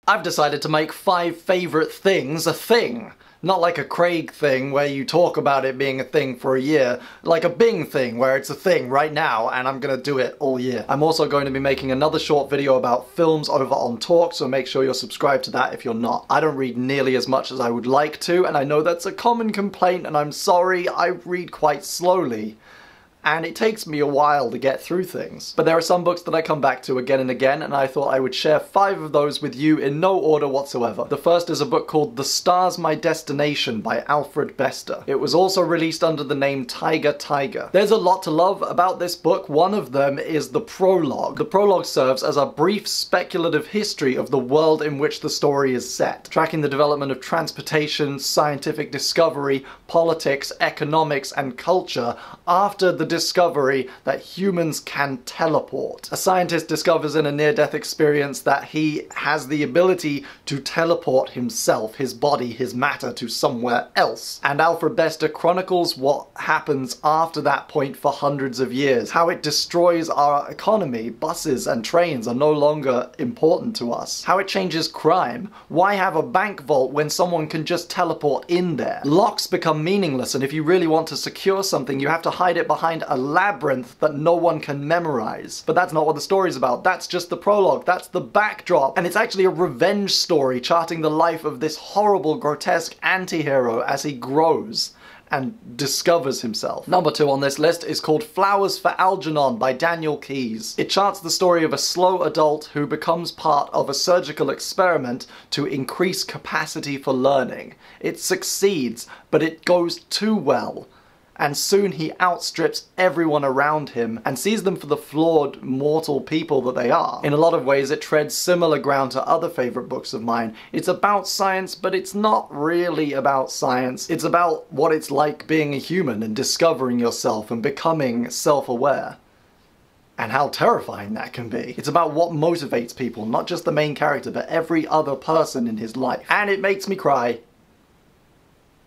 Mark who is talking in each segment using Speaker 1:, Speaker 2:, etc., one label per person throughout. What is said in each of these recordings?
Speaker 1: I've decided to make 5 favourite things a thing. Not like a Craig thing where you talk about it being a thing for a year, like a Bing thing where it's a thing right now and I'm gonna do it all year. I'm also going to be making another short video about films over on Talk, so make sure you're subscribed to that if you're not. I don't read nearly as much as I would like to, and I know that's a common complaint, and I'm sorry, I read quite slowly. And it takes me a while to get through things. But there are some books that I come back to again and again, and I thought I would share 5 of those with you in no order whatsoever. The first is a book called The Star's My Destination by Alfred Bester. It was also released under the name Tiger Tiger. There's a lot to love about this book. One of them is the prologue. The prologue serves as a brief speculative history of the world in which the story is set, tracking the development of transportation, scientific discovery, politics, economics, and culture after the discovery that humans can teleport. A scientist discovers in a near-death experience that he has the ability to teleport himself, his body, his matter, to somewhere else. And Alfred Bester chronicles what happens after that point for hundreds of years, how it destroys our economy. Buses and trains are no longer important to us. How it changes crime. Why have a bank vault when someone can just teleport in there? Locks become meaningless, and if you really want to secure something, you have to hide it behind a labyrinth that no one can memorize. But that's not what the story's about. That's just the prologue. That's the backdrop. And it's actually a revenge story charting the life of this horrible, grotesque anti-hero as he grows and discovers himself. Number 2 on this list is called Flowers for Algernon by Daniel Keyes. It charts the story of a slow adult who becomes part of a surgical experiment to increase capacity for learning. It succeeds, but it goes too well. And soon he outstrips everyone around him and sees them for the flawed, mortal people that they are. In a lot of ways, it treads similar ground to other favourite books of mine. It's about science, but it's not really about science. It's about what it's like being a human and discovering yourself and becoming self-aware. And how terrifying that can be. It's about what motivates people, not just the main character, but every other person in his life. And it makes me cry.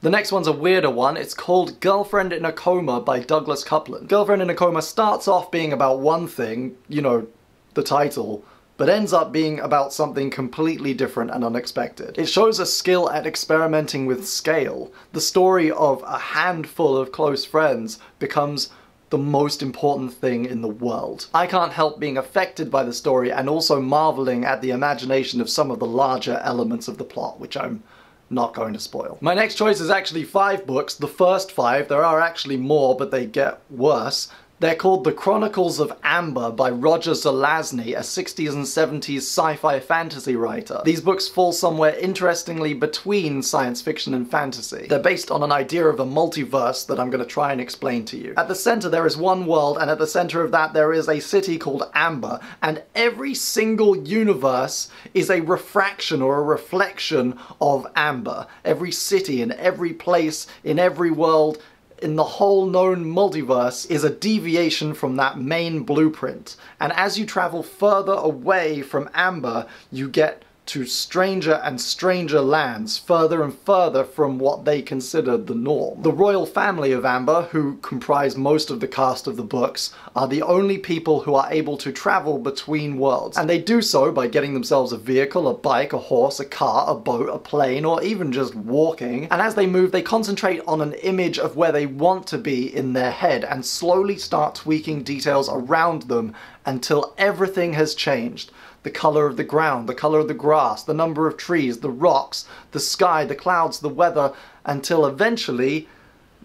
Speaker 1: The next one's a weirder one. It's called Girlfriend in a Coma by Douglas Coupland. Girlfriend in a Coma starts off being about one thing, you know, the title, but ends up being about something completely different and unexpected. It shows a skill at experimenting with scale. The story of a handful of close friends becomes the most important thing in the world. I can't help being affected by the story and also marveling at the imagination of some of the larger elements of the plot, which I'm not going to spoil. My next choice is actually 5 books. The first 5, there are actually more, but they get worse. They're called The Chronicles of Amber by Roger Zelazny, a 60s and 70s sci-fi fantasy writer. These books fall somewhere interestingly between science fiction and fantasy. They're based on an idea of a multiverse that I'm going to try and explain to you. At the center there is one world, and at the center of that there is a city called Amber, and every single universe is a refraction or a reflection of Amber. Every city and every place in every world in the whole known multiverse is a deviation from that main blueprint. And as you travel further away from Amber, you get to stranger and stranger lands, further and further from what they considered the norm. The royal family of Amber, who comprise most of the cast of the books, are the only people who are able to travel between worlds. And they do so by getting themselves a vehicle, a bike, a horse, a car, a boat, a plane, or even just walking. And as they move, they concentrate on an image of where they want to be in their head and slowly start tweaking details around them until everything has changed. The colour of the ground, the colour of the grass, the number of trees, the rocks, the sky, the clouds, the weather, until eventually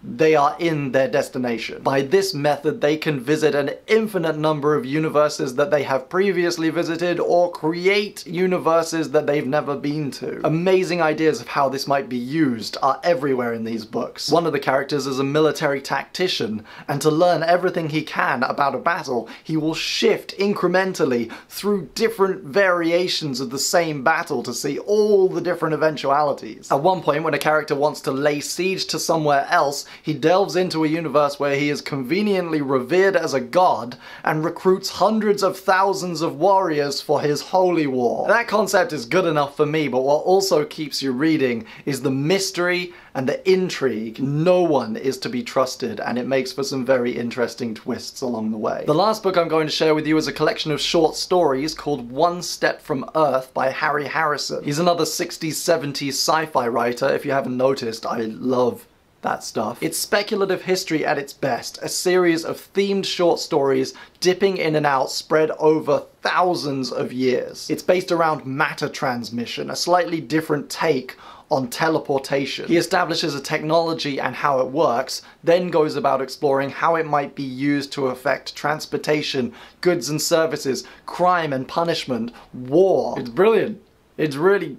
Speaker 1: they are in their destination. By this method, they can visit an infinite number of universes that they have previously visited or create universes that they've never been to. Amazing ideas of how this might be used are everywhere in these books. One of the characters is a military tactician, and to learn everything he can about a battle, he will shift incrementally through different variations of the same battle to see all the different eventualities. At one point, when a character wants to lay siege to somewhere else, universe, he delves into a universe where he is conveniently revered as a god and recruits hundreds of thousands of warriors for his holy war. That concept is good enough for me, but what also keeps you reading is the mystery and the intrigue. No one is to be trusted, and it makes for some very interesting twists along the way. The last book I'm going to share with you is a collection of short stories called One Step from Earth by Harry Harrison. He's another 60s, 70s sci-fi writer. If you haven't noticed, I love that stuff. It's speculative history at its best, a series of themed short stories dipping in and out spread over thousands of years. It's based around matter transmission, a slightly different take on teleportation. He establishes a technology and how it works, then goes about exploring how it might be used to affect transportation, goods and services, crime and punishment, war. It's brilliant. It's really...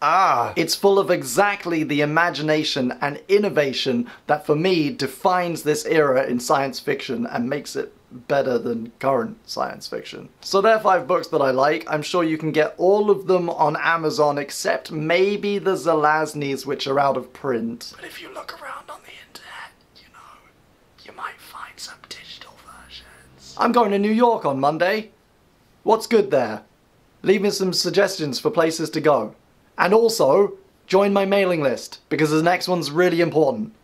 Speaker 1: It's full of exactly the imagination and innovation that for me defines this era in science fiction and makes it better than current science fiction. So there are 5 books that I like. I'm sure you can get all of them on Amazon except maybe the Zelazny's, which are out of print. But if you look around on the internet, you know, you might find some digital versions. I'm going to New York on Monday. What's good there? Leave me some suggestions for places to go. And also, join my mailing list, because the next one's really important.